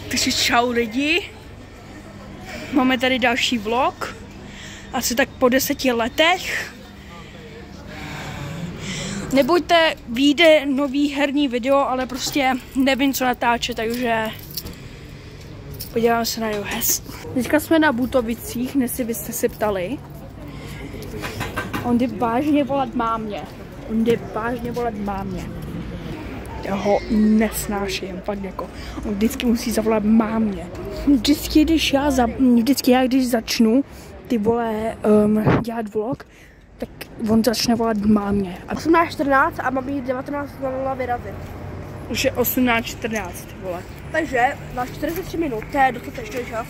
Takže čau lidi. Máme tady další vlog. Asi tak po 10 letech. Nebojte, vyjde nový herní video, ale prostě nevím, co natáčet, takže podíváme se na jeho heslo. Teďka jsme na Butovicích, než si byste se ptali. On jde vážně volat mámě. Já ho nesnáším, fakt jako. On vždycky musí zavolat mámě. Vždycky, když začnu ty vole dělat vlog, tak on začne volat mámě. 18:14 a mám jít 19:00 vyrazit. Už je 18:14, vole. Takže máš 43 minut, to je dostatečný čas.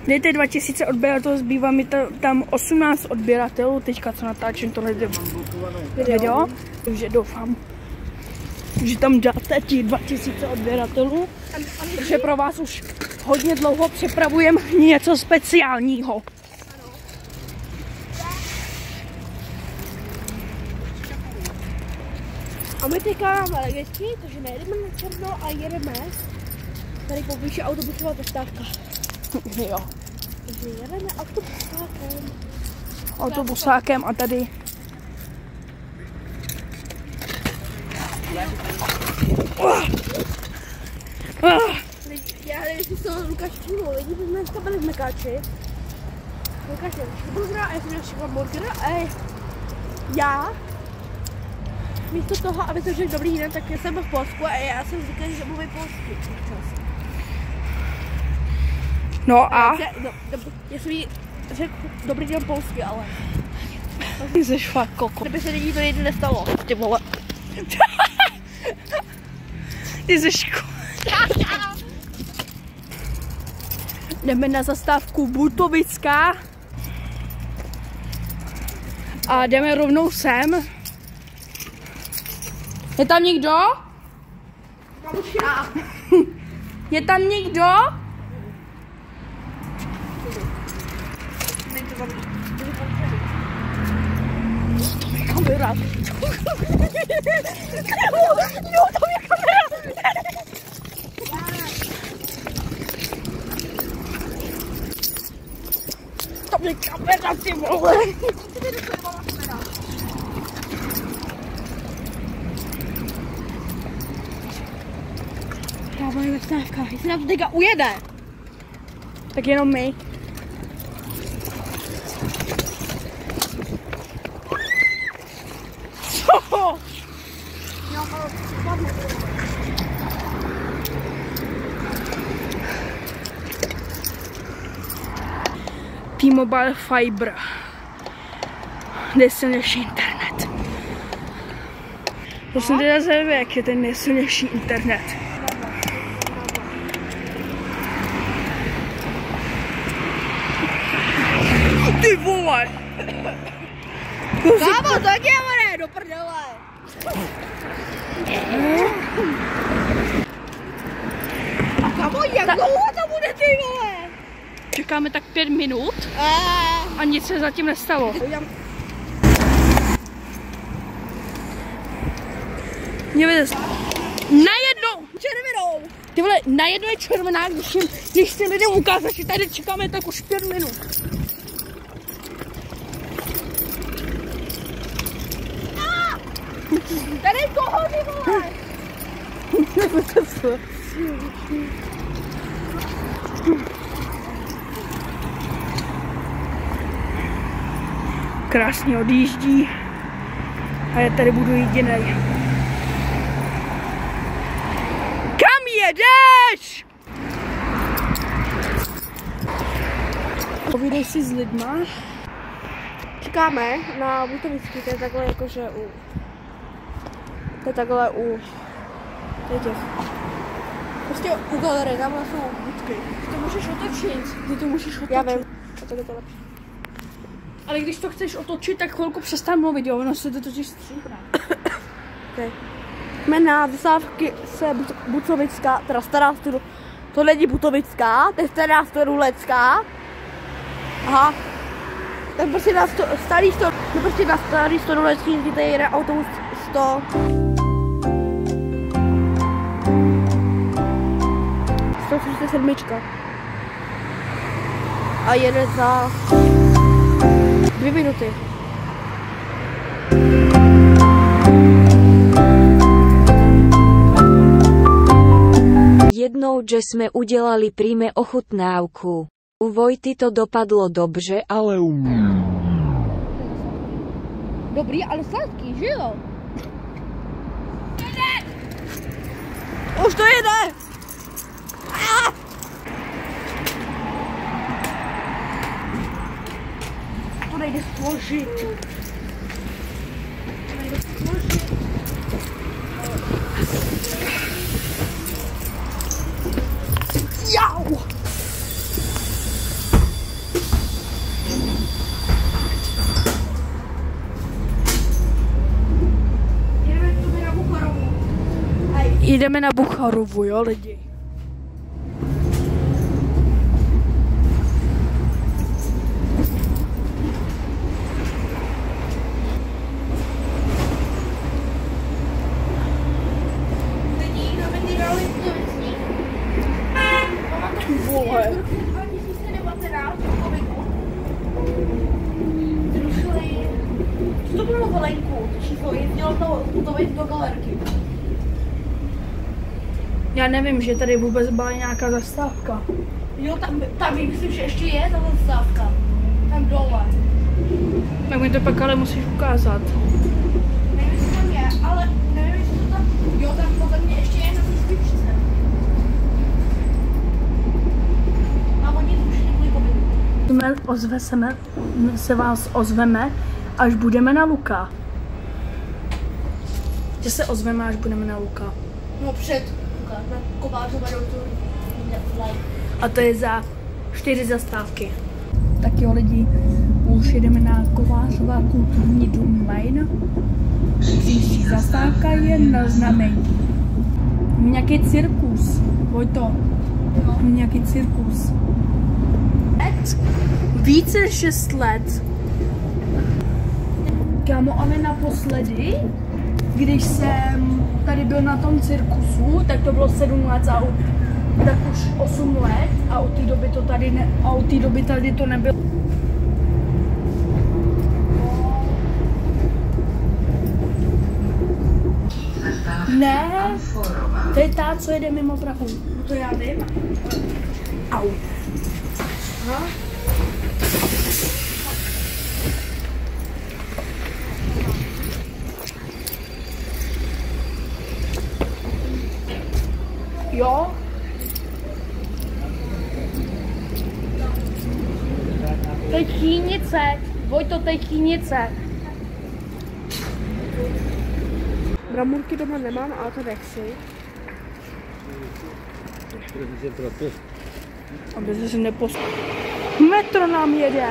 Dejte 2000 odběratelů, zbývá mi tam 18 odběratelů, teďka co natáčím tohle video. Takže doufám, že tam dáte ti 2000 odběratelů, protože pro vás už hodně dlouho připravujeme něco speciálního. A my teďka máme legicky, takže nejedeme na černo a jedeme tady poblíž autobusová zastávka. Jo. Takže jedeme Autobusákem a tady. Já nevím, jestli to Lukáš všiml, lidi by dneska byli v Mekáči. Lukáš měl burgera a já jsem měl všechno burgera a já místo toho, aby to řekl dobrý den, tak jsem byl v Polsku a já jsem říkal, že mluvím polsky. No a? Já jsem jí řekl dobrý den polsky, ale... Ty jsi fakt koko. Kdyby se lidí to někdy nestalo, ty vole. Ty jsi Jdeme na zastávku Butovická a jdeme rovnou sem. Je tam někdo? Je tam někdo? To je kamera. Jo, tam je kamera. Tam je kamera, ty vole. Právě je zastávka, jestli nám to teďka ujede. Tak jenom my. Co? T-Mobile Fiber. Nejsilnější internet. To jsem teda zvědavý, jak je ten nejsilnější internet. Ty vole! Kámo, to jak je more, do prdele! Kámo, jak dlouho to bude, ty vole? Čekáme tak 5 minut a nic se zatím nestalo. Najednou! Červenou! Ty vole, najednou je červená, když si lidem ukázat, že tady čekáme tak už 5 minut. Tady koho, ty vole? Krásně odjíždí a já tady budu jedinej. Kam jedeš? Povídej si s lidma. Čekáme na Butovický, to je takhle jakože u... To je takhle u... těch. Prostě u galerie, tamhle jsou budky. Ty to můžeš otočit. Já vím, a tak je to lepší. Ale když to chceš otočit, tak chvilku přestaň mluvit, jo, ono se to totiž stříhne. Okay. Jsme na zastávky se Butovická, teda stará studu. To není Butovická, to je stará Storulecká. Aha. Tak prostě na starý Storulecký, tady jede autobus 100. 137. A jede za 2 minuty. Jednou, že jsme udělali príjme ochutnávku. U Vojty to dopadlo dobře, ale Dobrý, ale sladký, že jo? Už to jede! To nejde složit. Jau! Jdeme na Bucharovu, jo lidi. Vole. Co to bylo volenku? Číslo, jezdilo to vejít do galerky. Já nevím, že tady vůbec byla nějaká zastávka. Jo, tam myslím, že ještě je ta zastávka. Tam dole. Tak mi to pak ale musíš ukázat. Nevím, jestli tam je, ale nevím, jestli to tam... Jo, tam podle mě ještě je na té zbytčce. A oni zrušili kvůli covidu. Se vás ozveme, až budeme na Luka. Že se ozveme, až budeme na Luka. No před na Kovářova doktor. A to je za 4 zastávky. Tak jo lidi, už jedeme na Kovářova kulturní dům Main. Příští zastávka je na Znamení. Nějaký cirkus, Vojto. Nějaký cirkus. Více než 6 let. Kámo, ale naposledy, když jsem tady byl na tom cirkusu, tak to bylo 7 let a tak už 8 let a od té doby to tady tady to nebylo. Ne, to je ta, co jede mimo Prahu. To já vím. Au. Aha. Jo. To je Chýnice. Vojto, to je Chýnice. Bramurky doma nemám, ale to nechci. Aby se nepost... Metro nám jede.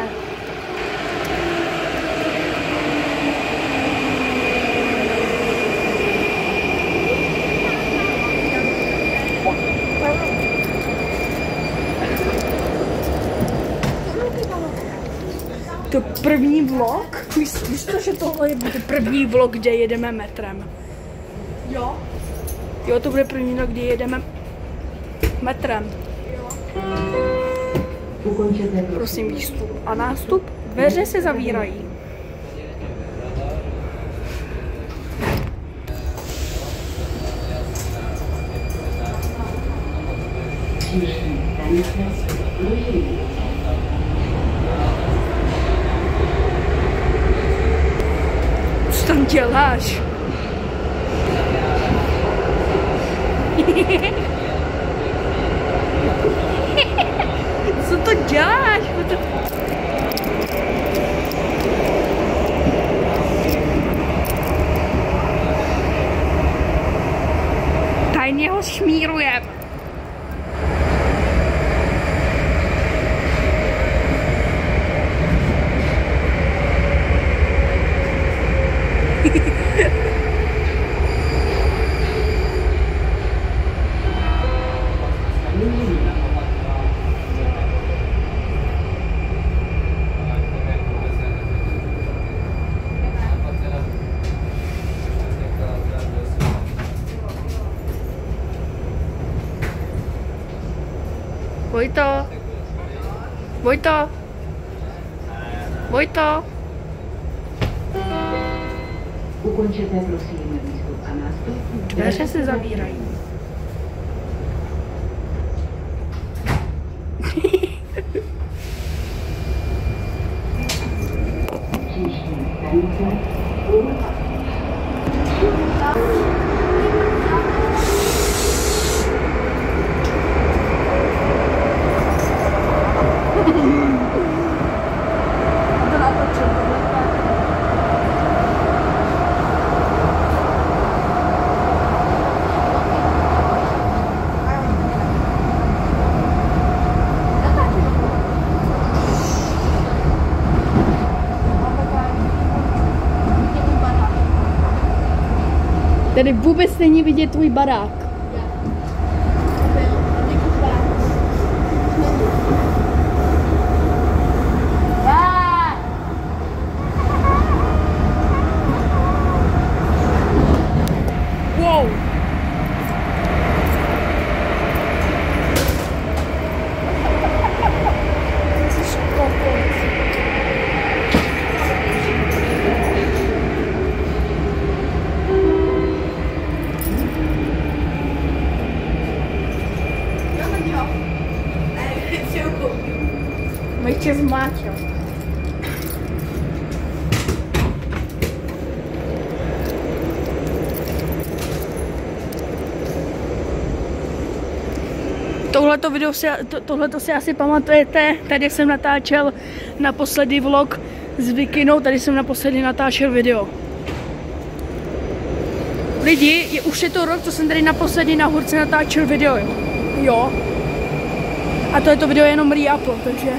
To první vlog? Víš to, že tohle je první vlog, kde jedeme metrem? Jo. Jo, to bude první vlog, kde jedeme metrem. Prosím, výstup a nástup. Dveře se zavírají. Co tam děláš? Co to děláš? Tajně ho šmírujem. Vojto. Vojto. Vojto. Ukončete prosím výstup a nástup. Dveře se zavírají. Příští stanice. Tady vůbec není vidět tvůj barák. Wow. Bych tě zmáčil. Tohleto si asi pamatujete, tady jsem natáčel naposledy vlog s Vikinou, tady jsem naposledy natáčel video. Lidi, už je to rok, co jsem tady naposledy na hůrce natáčel video, jo. A to je to video jenom re-upload, takže...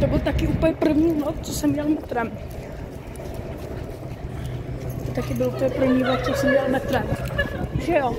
To byl taky úplně první vlog, co jsem měl metrem. To taky byl úplně první vlog, co jsem měl metrem. Že jo?